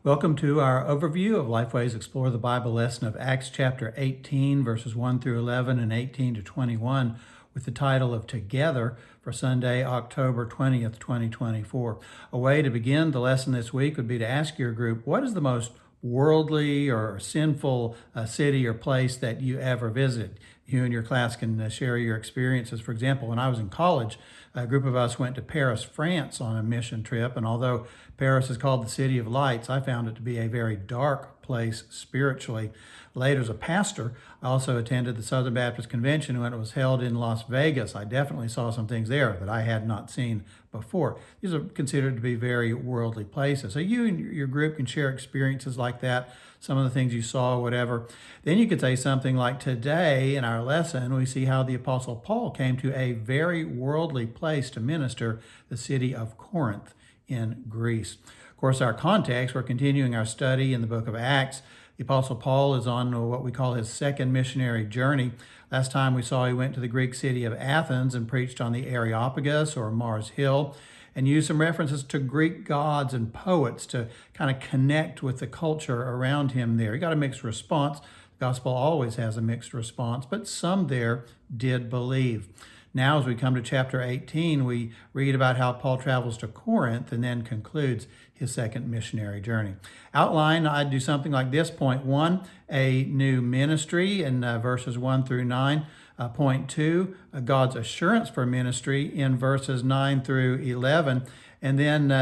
Welcome to our overview of Lifeway's Explore the Bible lesson of Acts chapter 18, verses 1 through 11 and 18 to 21, with the title of Together for Sunday, October 20th, 2024. A way to begin the lesson this week would be to ask your group, what is the most worldly or sinful city or place that you ever visited? You and your class can share your experiences. For example, when I was in college, a group of us went to Paris, France on a mission trip, and although Paris is called the City of Lights, I found it to be a very dark place spiritually. Later, as a pastor, I also attended the Southern Baptist Convention when it was held in Las Vegas. I definitely saw some things there that I had not seen before. These are considered to be very worldly places. So you and your group can share experiences like that, some of the things you saw, whatever. Then you could say something like, today in our lesson, we see how the Apostle Paul came to a very worldly place to minister, the city of Corinth in Greece. Of course, our context, we're continuing our study in the book of Acts. The Apostle Paul is on what we call his second missionary journey. Last time we saw he went to the Greek city of Athens and preached on the Areopagus or Mars Hill and used some references to Greek gods and poets to kind of connect with the culture around him there. He got a mixed response. The gospel always has a mixed response, but some there did believe. Now, as we come to chapter 18, we read about how Paul travels to Corinth and then concludes his second missionary journey. Outline, I'd do something like this. Point 1, a new ministry in verses 1 through 9. Point 2, God's assurance for ministry in verses 9 through 11. And then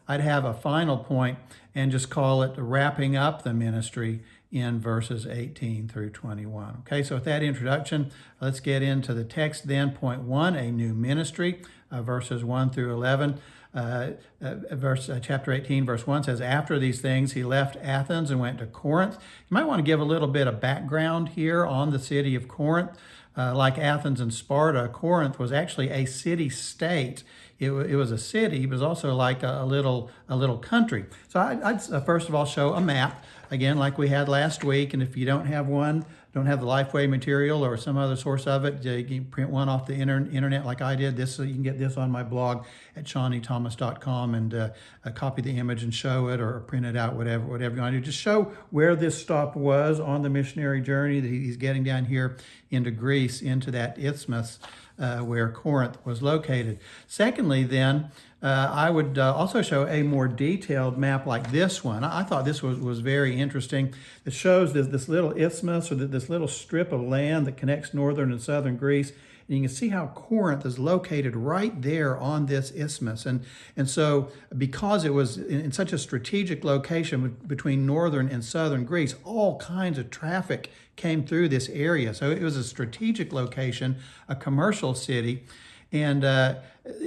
I'd have a final point and just call it wrapping up the ministry in verses 18 through 21. Okay, so with that introduction, let's get into the text then. Point 1, a new ministry, verses 1 through 11. Chapter 18, verse 1 says, after these things, he left Athens and went to Corinth. You might want to give a little bit of background here on the city of Corinth. Like Athens and Sparta, Corinth was actually a city-state. It was a city, but it was also like a little country. So I'd first of all show a map, again, like we had last week. And if you don't have one, don't have the Lifeway material or some other source of it, you can print one off the internet like I did. You can get this on my blog at ShawnThomas.com and copy the image and show it or print it out, whatever you want to do. Just show where this stop was on the missionary journey that he's getting down here into Greece, into that isthmus where Corinth was located. Secondly, then, I would also show a more detailed map like this one. I thought this was very interesting. It shows this little isthmus or this little strip of land that connects northern and southern Greece. And you can see how Corinth is located right there on this isthmus. And so because it was in such a strategic location between northern and southern Greece, all kinds of traffic came through this area. So it was a strategic location, a commercial city. And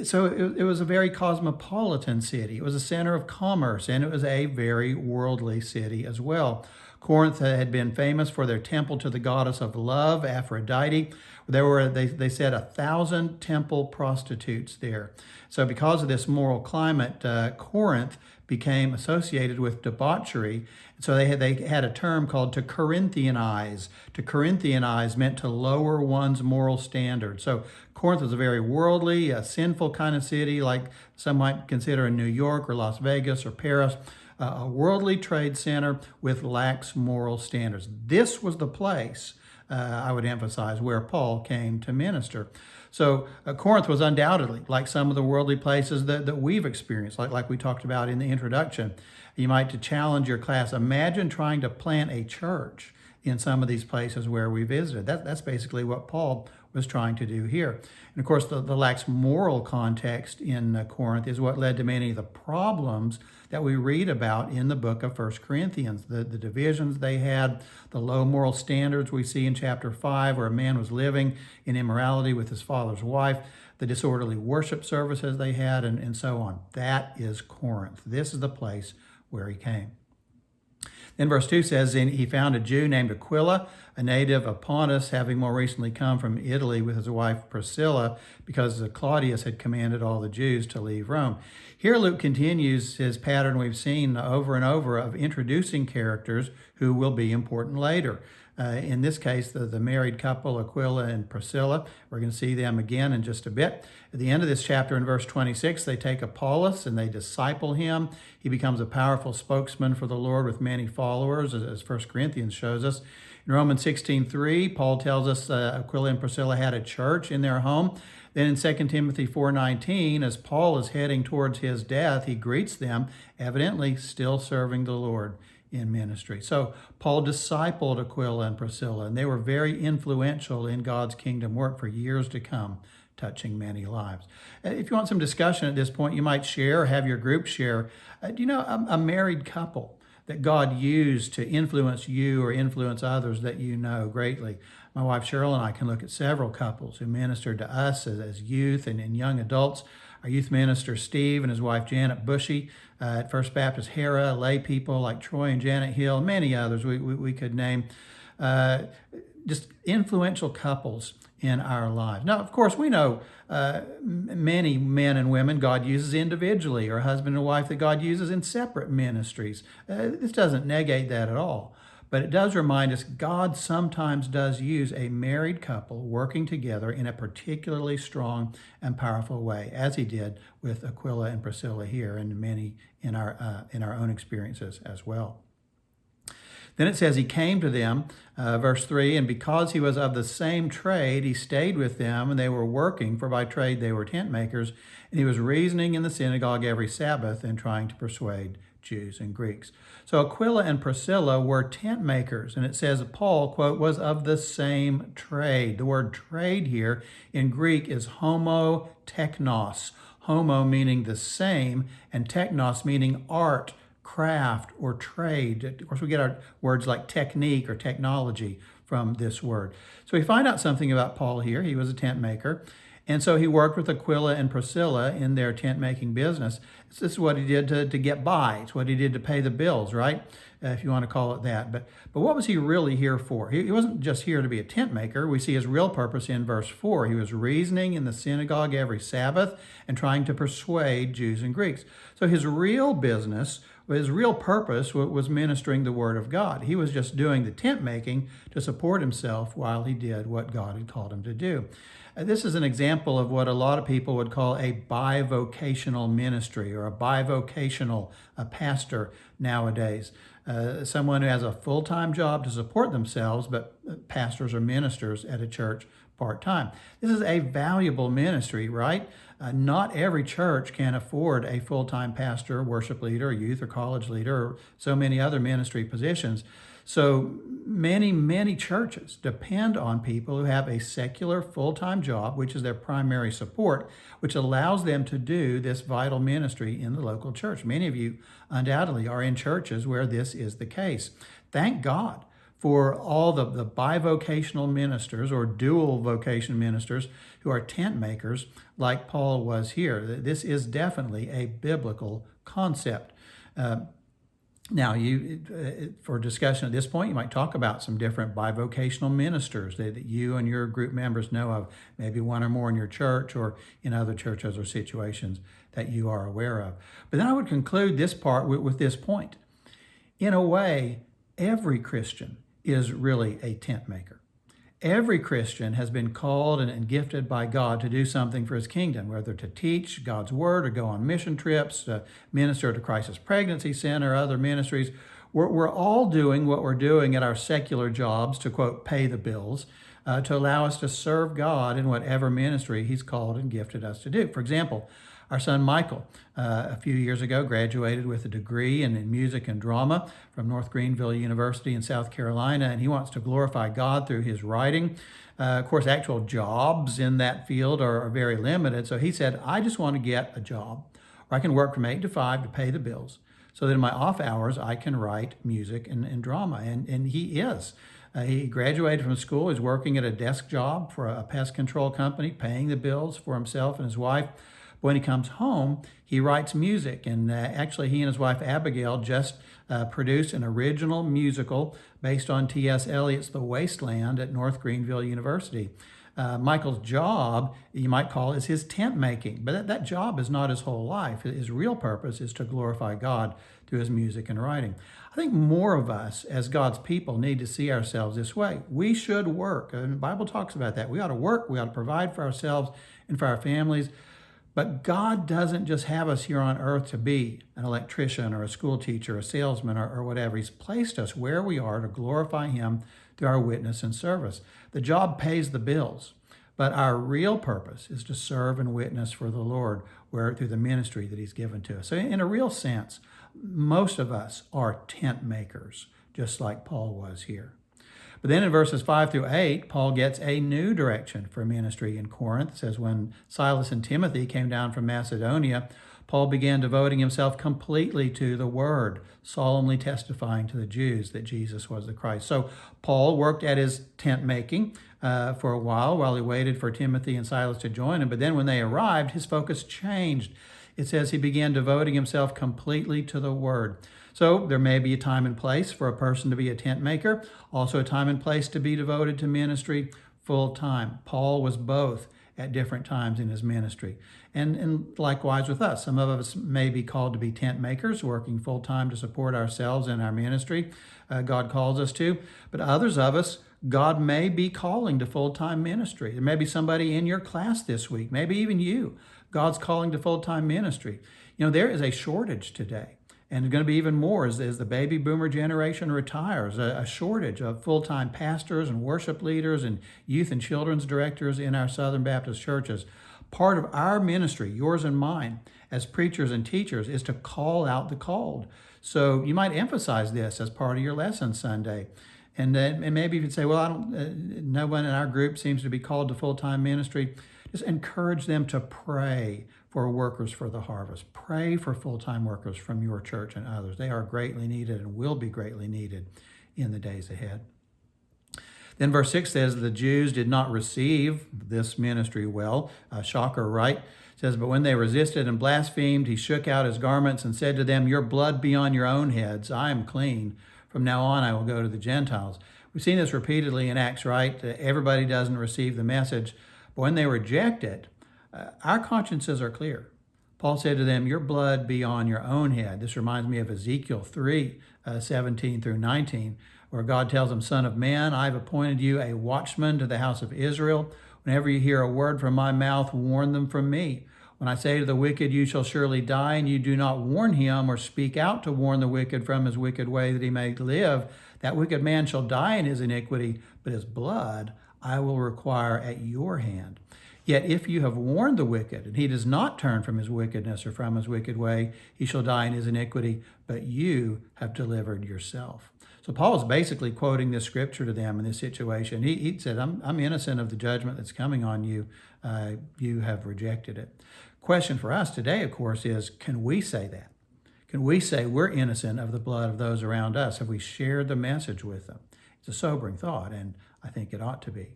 so it was a very cosmopolitan city. It was a center of commerce, and it was a very worldly city as well. Corinth had been famous for their temple to the goddess of love, Aphrodite. There were, they said, 1,000 temple prostitutes there. So because of this moral climate, Corinth became associated with debauchery. So they had a term called to Corinthianize. To Corinthianize meant to lower one's moral standard. So Corinth was a very worldly, sinful kind of city, like some might consider in New York or Las Vegas or Paris, a worldly trade center with lax moral standards. This was the place, I would emphasize, where Paul came to minister. So Corinth was undoubtedly like some of the worldly places that we've experienced, like we talked about in the introduction. You might, to challenge your class, imagine trying to plant a church in some of these places where we visited. That's basically what Paul was trying to do here. And of course, the lax moral context in Corinth is what led to many of the problems that we read about in the book of 1 Corinthians. The divisions they had, the low moral standards we see in chapter 5, where a man was living in immorality with his father's wife, the disorderly worship services they had, and so on. That is Corinth. This is the place where he came. Then verse 2 says, and he found a Jew named Aquila, a native of Pontus, having more recently come from Italy with his wife Priscilla, because Claudius had commanded all the Jews to leave Rome. Here Luke continues his pattern we've seen over and over of introducing characters who will be important later. In this case, the married couple, Aquila and Priscilla. We're going to see them again in just a bit. At the end of this chapter, in verse 26, they take Apollos and they disciple him. He becomes a powerful spokesman for the Lord with many followers, as 1 Corinthians shows us. In Romans 16:3, Paul tells us Aquila and Priscilla had a church in their home. Then in 2 Timothy 4:19, as Paul is heading towards his death, he greets them, evidently still serving the Lord in ministry. So Paul discipled Aquila and Priscilla, and they were very influential in God's kingdom work for years to come, touching many lives. If you want some discussion at this point, you might share or have your group share. Do you know a married couple that God used to influence you or influence others that you know greatly? My wife Cheryl and I can look at several couples who ministered to us as youth and young adults. Our youth minister Steve and his wife Janet Bushy at First Baptist Hera, lay people like Troy and Janet Hill, many others we could name, just influential couples in our lives. Now, of course, we know many men and women God uses individually, or husband and wife that God uses in separate ministries. This doesn't negate that at all. But it does remind us God sometimes does use a married couple working together in a particularly strong and powerful way, as he did with Aquila and Priscilla here, and many in our own experiences as well. Then it says he came to them, verse 3, and because he was of the same trade, he stayed with them, and they were working, for by trade they were tent makers, and he was reasoning in the synagogue every Sabbath and trying to persuade Jews and Greeks. So Aquila and Priscilla were tent makers, and it says that Paul, quote, was of the same trade. The word trade here in Greek is homo technos. Homo meaning the same, and technos meaning art, craft, or trade. Of course, we get our words like technique or technology from this word. So we find out something about Paul here. He was a tent maker. And so he worked with Aquila and Priscilla in their tent-making business. This is what he did to get by. It's what he did to pay the bills, right? If you want to call it that. But what was he really here for? He wasn't just here to be a tent maker. We see his real purpose in verse 4. He was reasoning in the synagogue every Sabbath and trying to persuade Jews and Greeks. So his real business, his real purpose was ministering the word of God. He was just doing the tent making to support himself while he did what God had called him to do. This is an example of what a lot of people would call a bivocational ministry, or a bivocational pastor nowadays. Someone who has a full-time job to support themselves, but pastors or ministers at a church part-time. This is a valuable ministry, right? Not every church can afford a full-time pastor, worship leader, youth or college leader, or so many other ministry positions. So many churches depend on people who have a secular full-time job, which is their primary support, which allows them to do this vital ministry in the local church. Many of you undoubtedly are in churches where this is the case. Thank God for all the bivocational ministers or dual vocation ministers who are tent makers like Paul was here. This is definitely a biblical concept. Now, for discussion at this point, you might talk about some different bivocational ministers that you and your group members know of, maybe one or more in your church or in other churches or situations that you are aware of. But then I would conclude this part with this point. In a way, every Christian is really a tent maker. Every Christian has been called and gifted by God to do something for his kingdom, whether to teach God's word or go on mission trips, to minister to Crisis Pregnancy Center, other ministries. We're all doing what we're doing at our secular jobs to, quote, pay the bills, to allow us to serve God in whatever ministry he's called and gifted us to do. For example, our son Michael, a few years ago, graduated with a degree in music and drama from North Greenville University in South Carolina, and he wants to glorify God through his writing. Of course, actual jobs in that field are very limited, so he said, I just want to get a job where I can work from 8 to 5 to pay the bills, so that in my off hours, I can write music and drama, and he is. He graduated from school. He's working at a desk job for a pest control company, paying the bills for himself and his wife. When he comes home, he writes music, and actually he and his wife Abigail just produced an original musical based on T.S. Eliot's The Wasteland at North Greenville University. Michael's job, you might call, is his tent making. But that job is not his whole life. His real purpose is to glorify God through his music and writing. I think more of us as God's people need to see ourselves this way. We should work. And the Bible talks about that. We ought to work. We ought to provide for ourselves and for our families. But God doesn't just have us here on earth to be an electrician or a school teacher, a salesman, or whatever. He's placed us where we are to glorify him through our witness and service. The job pays the bills, but our real purpose is to serve and witness for the Lord through the ministry that he's given to us. So in a real sense, most of us are tent makers, just like Paul was here. But then in verses 5 through 8, Paul gets a new direction for ministry in Corinth. It says, when Silas and Timothy came down from Macedonia, Paul began devoting himself completely to the word, solemnly testifying to the Jews that Jesus was the Christ. So Paul worked at his tent making for a while he waited for Timothy and Silas to join him. But then when they arrived, his focus changed. It says he began devoting himself completely to the word. So there may be a time and place for a person to be a tent maker, also a time and place to be devoted to ministry full time. Paul was both at different times in his ministry. And likewise with us. Some of us may be called to be tent makers, working full time to support ourselves and our ministry. God calls us to. But others of us, God may be calling to full-time ministry. There may be somebody in your class this week, maybe even you. God's calling to full-time ministry. You know, there is a shortage today. And there's going to be even more as the baby boomer generation retires, a shortage of full-time pastors and worship leaders and youth and children's directors in our Southern Baptist churches. Part of our ministry, yours and mine, as preachers and teachers, is to call out the called. So you might emphasize this as part of your lesson Sunday. And maybe if you'd say, well, no one in our group seems to be called to full-time ministry, just encourage them to pray for workers for the harvest. Pray for full-time workers from your church and others. They are greatly needed and will be greatly needed in the days ahead. Then verse 6 says, the Jews did not receive this ministry well. Shocker, right? It says, but when they resisted and blasphemed, he shook out his garments and said to them, your blood be on your own heads. I am clean. From now on, I will go to the Gentiles. We've seen this repeatedly in Acts, right? Everybody doesn't receive the message. But when they reject it, our consciences are clear. Paul said to them, your blood be on your own head. This reminds me of Ezekiel 3, 17 through 19, where God tells him, son of man, I have appointed you a watchman to the house of Israel. Whenever you hear a word from my mouth, warn them from me. When I say to the wicked, you shall surely die, and you do not warn him or speak out to warn the wicked from his wicked way that he may live, that wicked man shall die in his iniquity, but his blood I will require at your hand. Yet if you have warned the wicked, and he does not turn from his wickedness or from his wicked way, he shall die in his iniquity, but you have delivered yourself. So Paul is basically quoting this scripture to them in this situation. He said, I'm innocent of the judgment that's coming on you. You have rejected it. Question for us today, of course, is can we say that? Can we say we're innocent of the blood of those around us? Have we shared the message with them? It's a sobering thought, and I think it ought to be.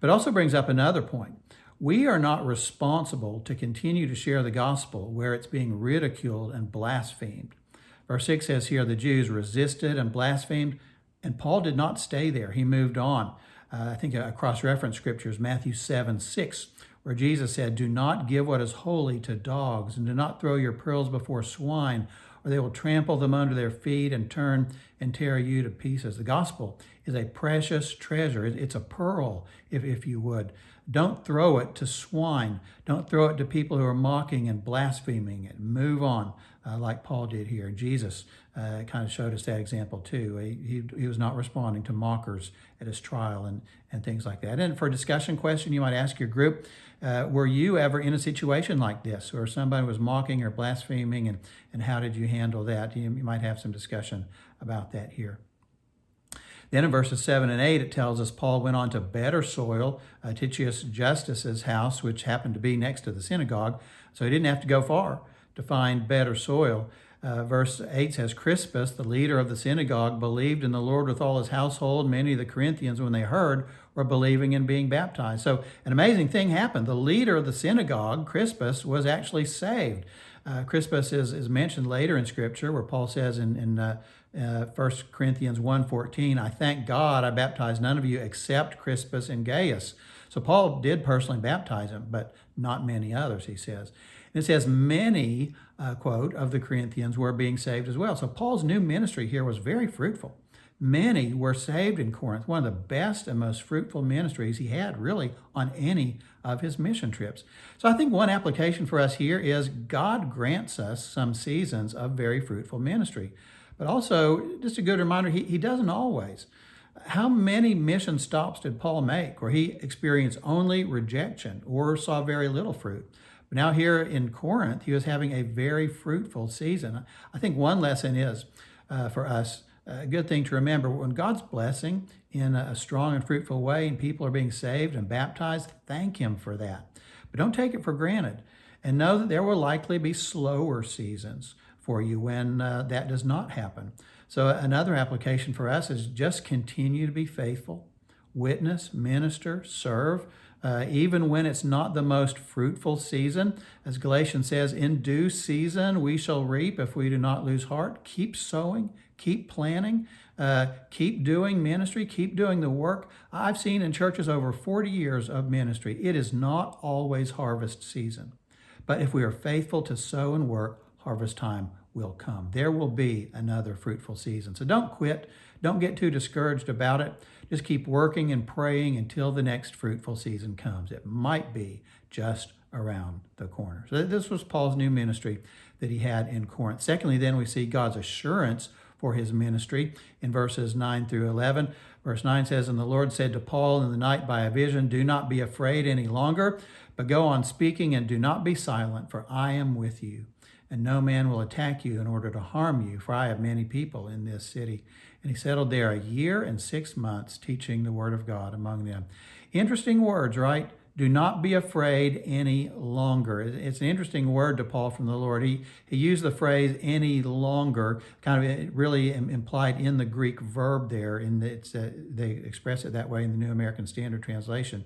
But it also brings up another point. We are not responsible to continue to share the gospel where it's being ridiculed and blasphemed. Verse 6 says here, the Jews resisted and blasphemed, and Paul did not stay there. He moved on. I think a cross-reference scripture is Matthew 7:6, where Jesus said, do not give what is holy to dogs, and do not throw your pearls before swine, or they will trample them under their feet and turn and tear you to pieces. The gospel is a precious treasure. It's a pearl, if you would. Don't throw it to swine. Don't throw it to people who are mocking and blaspheming it. Move on, like Paul did here. Jesus kind of showed us that example too. He was not responding to mockers at his trial and things like that. And for a discussion question, you might ask your group, were you ever in a situation like this where somebody was mocking or blaspheming, and how did you handle that? You might have some discussion about that here. Then in verses 7 and 8, it tells us Paul went on to better soil, Titius Justus's house, which happened to be next to the synagogue. So he didn't have to go far to find better soil. Verse 8 says, Crispus, the leader of the synagogue, believed in the Lord with all his household. Many of the Corinthians, when they heard, were believing and being baptized. So an amazing thing happened. The leader of the synagogue, Crispus, was actually saved. Crispus is mentioned later in Scripture, where Paul says in 1 Corinthians 1:14, I thank God I baptized none of you except Crispus and Gaius. So Paul did personally baptize him, but not many others, he says. And it says many, quote, of the Corinthians were being saved as well. So Paul's new ministry here was very fruitful. Many were saved in Corinth, one of the best and most fruitful ministries he had really on any of his mission trips. So I think one application for us here is God grants us some seasons of very fruitful ministry. But also, just a good reminder, he doesn't always. How many mission stops did Paul make where he experienced only rejection or saw very little fruit? But now here in Corinth, he was having a very fruitful season. I think one lesson is for us, a good thing to remember, when God's blessing in a strong and fruitful way and people are being saved and baptized, thank him for that. But don't take it for granted. And know that there will likely be slower seasons for you when that does not happen. So another application for us is just continue to be faithful, witness, minister, serve, even when it's not the most fruitful season. As Galatians says, in due season we shall reap if we do not lose heart. Keep sowing, keep planting, keep doing ministry, keep doing the work. I've seen in churches over 40 years of ministry, it is not always harvest season. But if we are faithful to sow and work, harvest time will come. There will be another fruitful season. So don't quit. Don't get too discouraged about it. Just keep working and praying until the next fruitful season comes. It might be just around the corner. So this was Paul's new ministry that he had in Corinth. Secondly, then we see God's assurance for his ministry in verses 9 through 11. Verse 9 says, "And the Lord said to Paul in the night by a vision, 'Do not be afraid any longer, but go on speaking and do not be silent, for I am with you. And no man will attack you in order to harm you, for I have many people in this city.' And he settled there 1 year and 6 months, teaching the word of God among them." Interesting words, right? Do not be afraid any longer. It's an interesting word to Paul from the Lord. He used the phrase "any longer," kind of really implied in the Greek verb there. They express it that way in the New American Standard Translation.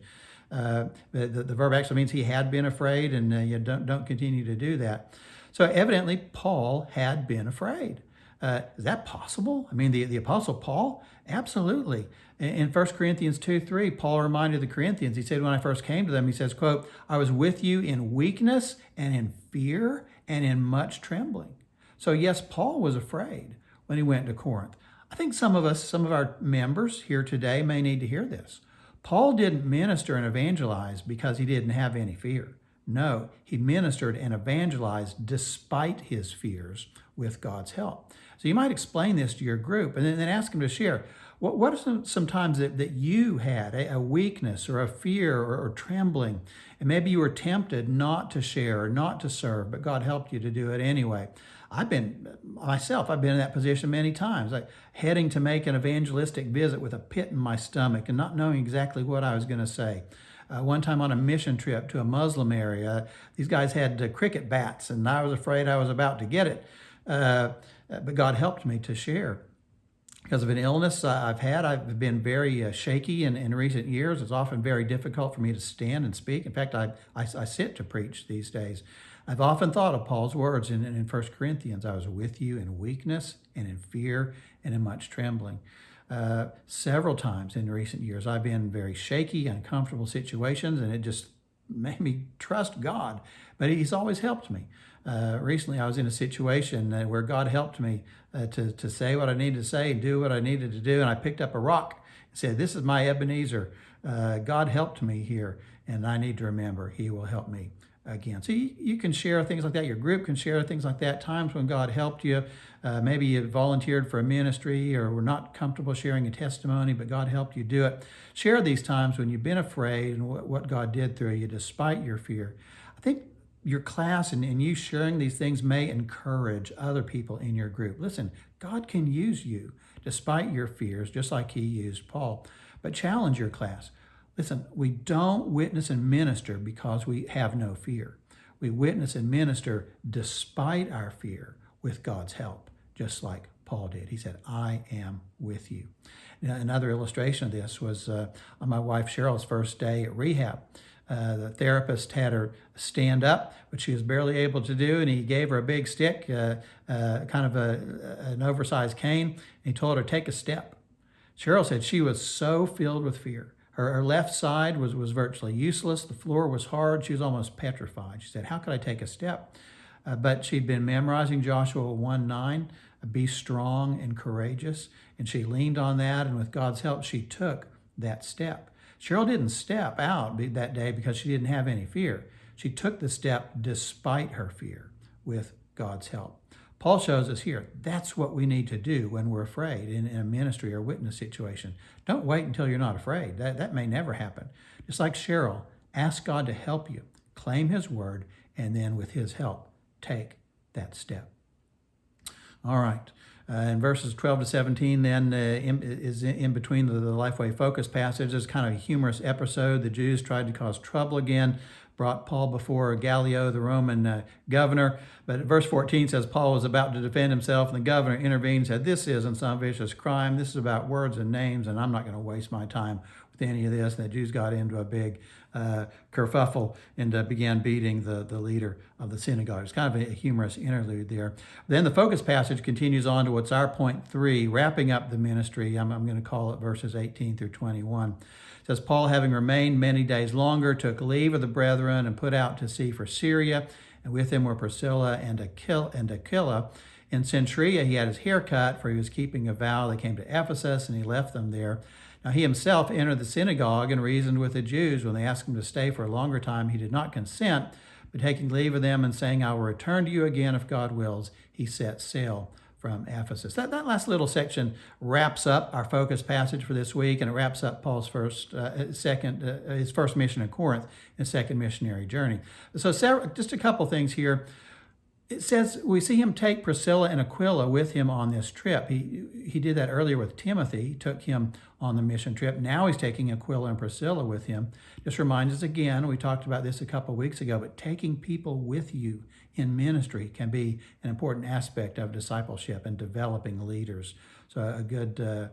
The verb actually means he had been afraid, and you don't continue to do that. So evidently, Paul had been afraid. Is that possible? I mean, the Apostle Paul? Absolutely. In 1 Corinthians 2:3, Paul reminded the Corinthians, he said, when I first came to them, he says, quote, "I was with you in weakness and in fear and in much trembling." So yes, Paul was afraid when he went to Corinth. I think some of our members here today may need to hear this. Paul didn't minister and evangelize because he didn't have any fear. No, he ministered and evangelized despite his fears with God's help. So you might explain this to your group and then ask them to share. What are some times that you had a weakness or a fear or trembling, and maybe you were tempted not to share or not to serve, but God helped you to do it anyway? I've been in that position many times, like heading to make an evangelistic visit with a pit in my stomach and not knowing exactly what I was going to say. One time on a mission trip to a Muslim area, these guys had cricket bats, and I was afraid I was about to get it. But God helped me to share. Because of an illness I've been very shaky in recent years. It's often very difficult for me to stand and speak. In fact, I sit to preach these days. I've often thought of Paul's words in 1 Corinthians. I was with you in weakness and in fear and in much trembling. Several times in recent years, I've been in very shaky, uncomfortable situations, and it just made me trust God. But he's always helped me. Recently, I was in a situation where God helped me to say what I needed to say and do what I needed to do. And I picked up a rock and said, "This is my Ebenezer. God helped me here, and I need to remember he will help me again." So you can share things like that. Your group can share things like that. Times when God helped you. Maybe you volunteered for a ministry or were not comfortable sharing a testimony, but God helped you do it. Share these times when you've been afraid and what God did through you despite your fear. I think your class and you sharing these things may encourage other people in your group. Listen, God can use you despite your fears, just like he used Paul. But challenge your class. Listen, we don't witness and minister because we have no fear. We witness and minister despite our fear with God's help, just like Paul did. He said, "I am with you." Now, another illustration of this was on my wife Cheryl's first day at rehab. The therapist had her stand up, which she was barely able to do, and he gave her a big stick, kind of an oversized cane, and he told her, "Take a step." Cheryl said she was so filled with fear. Her left side was virtually useless. The floor was hard. She was almost petrified. She said, how could I take a step? But she'd been memorizing Joshua 1:9, be strong and courageous. And she leaned on that, and with God's help, she took that step. Cheryl didn't step out that day because she didn't have any fear. She took the step despite her fear with God's help. Paul shows us here, that's what we need to do when we're afraid in a ministry or witness situation. Don't wait until you're not afraid. That may never happen. Just like Cheryl, ask God to help you, claim his word, and then with his help, take that step. All right. In verses 12 to 17, then is in between the Lifeway Focus passage. There's kind of a humorous episode. The Jews tried to cause trouble again, brought Paul before Gallio, the Roman governor. But verse 14 says Paul was about to defend himself, and the governor intervened and said, this isn't some vicious crime. This is about words and names, and I'm not going to waste my time with any of this. And the Jews got into a big kerfuffle and began beating the leader of the synagogue. It's kind of a humorous interlude there. Then the focus passage continues on to what's our point 3, wrapping up the ministry. I'm going to call it verses 18 through 21. It says, Paul, having remained many days longer, took leave of the brethren and put out to sea for Syria. And with him were Priscilla and Aquila. In Cenchrea, he had his hair cut, for he was keeping a vow. They came to Ephesus, and he left them there. Now he himself entered the synagogue and reasoned with the Jews. When they asked him to stay for a longer time, he did not consent, but taking leave of them and saying, I will return to you again if God wills, he set sail from Ephesus. That last little section wraps up our focus passage for this week, and it wraps up Paul's his first mission in Corinth and second missionary journey. So just a couple things here. It says we see him take Priscilla and Aquila with him on this trip. He did that earlier with Timothy. He took him on the mission trip. Now he's taking Aquila and Priscilla with him. Just reminds us again, we talked about this a couple of weeks ago, but taking people with you in ministry can be an important aspect of discipleship and developing leaders. So a good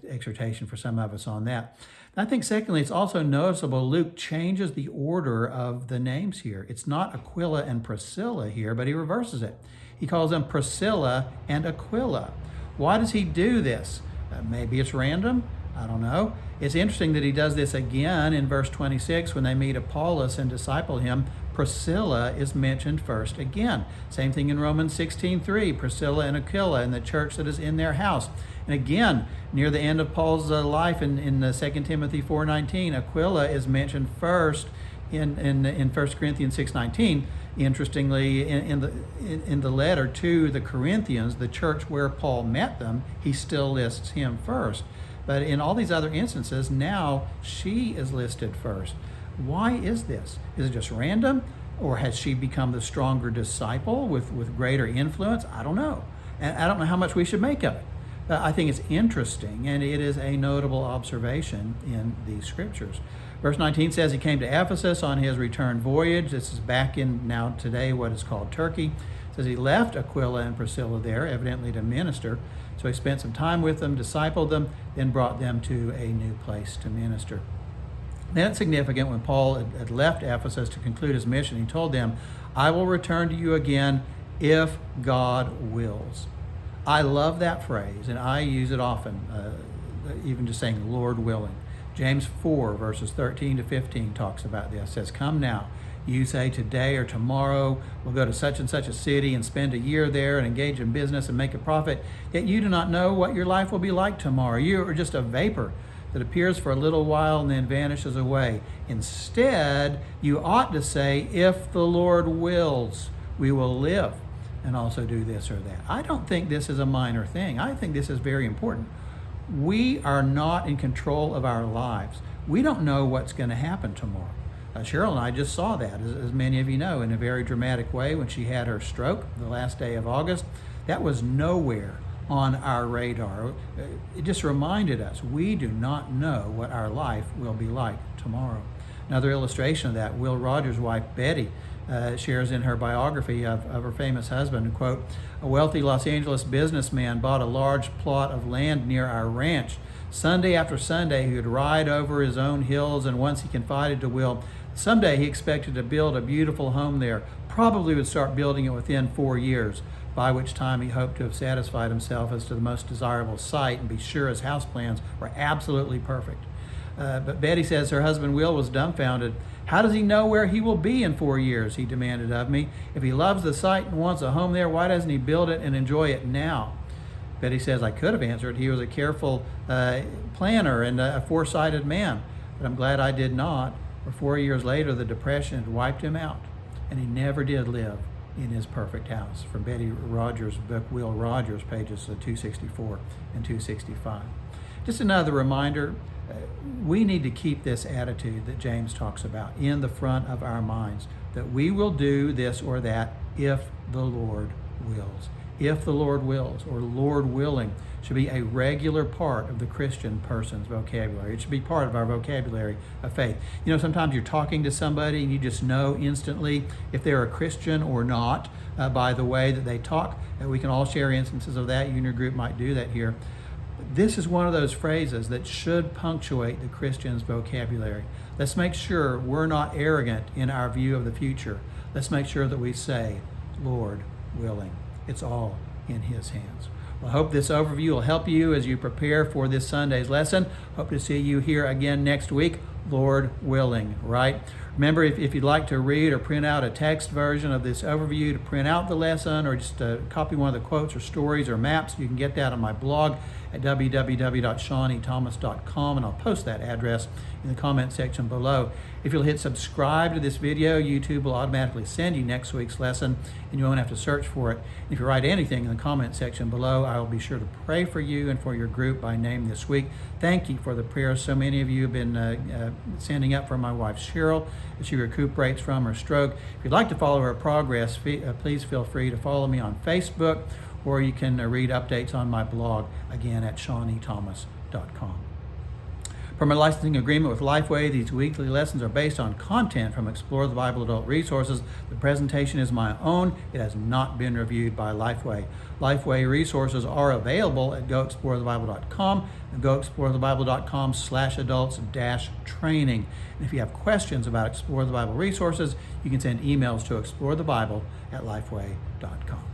exhortation for some of us on that. I think secondly, it's also noticeable Luke changes the order of the names here. It's not Aquila and Priscilla here, but he reverses it. He calls them Priscilla and Aquila. Why does he do this? Maybe it's random. I don't know. It's interesting that he does this again in verse 26 when they meet Apollos and disciple him. Priscilla is mentioned first again. Same thing in Romans 16:3, Priscilla and Aquila and the church that is in their house. And again, near the end of Paul's life in 2 Timothy 4:19, Aquila is mentioned first in 1 Corinthians 6:19. Interestingly, in the letter to the Corinthians, the church where Paul met them, he still lists him first. But in all these other instances, now she is listed first. Why is this? Is it just random? Or has she become the stronger disciple with greater influence? I don't know. And I don't know how much we should make of it. I think it's interesting, and it is a notable observation in these scriptures. Verse 19 says he came to Ephesus on his return voyage. This is back in now today what is called Turkey. It says he left Aquila and Priscilla there, evidently to minister. So he spent some time with them, discipled them, then brought them to a new place to minister. Then it's significant when Paul had left Ephesus to conclude his mission, he told them, I will return to you again if God wills. I love that phrase, and I use it often, even just saying Lord willing. James 4, verses 13 to 15 talks about this. It says, come now, you say today or tomorrow we'll go to such and such a city and spend a year there and engage in business and make a profit, yet you do not know what your life will be like tomorrow. You are just a vapor that appears for a little while and then vanishes away. Instead, you ought to say, if the Lord wills, we will live and also do this or that. I don't think this is a minor thing. I think this is very important. We are not in control of our lives. We don't know what's going to happen tomorrow. Cheryl and I just saw that, as many of you know, in a very dramatic way when she had her stroke the last day of August. That was nowhere on our radar. It just reminded us we do not know what our life will be like tomorrow. Another illustration of that, Will Rogers' wife, Betty, shares in her biography of her famous husband, quote, a wealthy Los Angeles businessman bought a large plot of land near our ranch. Sunday after Sunday, he would ride over his own hills, and once he confided to Will, someday he expected to build a beautiful home there, probably would start building it within 4 years, by which time he hoped to have satisfied himself as to the most desirable site and be sure his house plans were absolutely perfect. But Betty says her husband Will was dumbfounded. How does he know where he will be in 4 years, he demanded of me. If he loves the site and wants a home there, why doesn't he build it and enjoy it now? Betty says, I could have answered. He was a careful planner and a foresighted man, but I'm glad I did not. For 4 years later, the depression had wiped him out, and he never did live in his perfect house. From Betty Rogers' book, Will Rogers, pages 264 and 265. Just another reminder, we need to keep this attitude that James talks about in the front of our minds, that we will do this or that if the Lord wills. If the Lord wills, or Lord willing, should be a regular part of the Christian person's vocabulary. It should be part of our vocabulary of faith. You know, sometimes you're talking to somebody and you just know instantly if they're a Christian or not by the way that they talk. We can all share instances of that. You and your group might do that here. But this is one of those phrases that should punctuate the Christian's vocabulary. Let's make sure we're not arrogant in our view of the future. Let's make sure that we say, Lord willing. It's all in His hands. Well, I hope this overview will help you as you prepare for this Sunday's lesson. Hope to see you here again next week, Lord willing, right? Remember, if you'd like to read or print out a text version of this overview, to print out the lesson or just copy one of the quotes or stories or maps, you can get that on my blog at www.shawnethomas.com, and I'll post that address in the comment section below. If you'll hit subscribe to this video, YouTube will automatically send you next week's lesson, and you won't have to search for it. If you write anything in the comment section below, I will be sure to pray for you and for your group by name this week. Thank you for the prayers so many of you have been sending up for my wife Cheryl as she recuperates from her stroke. If you'd like to follow her progress, please feel free to follow me on Facebook, or you can read updates on my blog, again, at shawnethomas.com. Per my licensing agreement with Lifeway, these weekly lessons are based on content from Explore the Bible Adult Resources. The presentation is my own. It has not been reviewed by Lifeway. Lifeway resources are available at goexplorethebible.com and goexplorethebible.com/adults-training. And if you have questions about Explore the Bible resources, you can send emails to explorethebible@lifeway.com.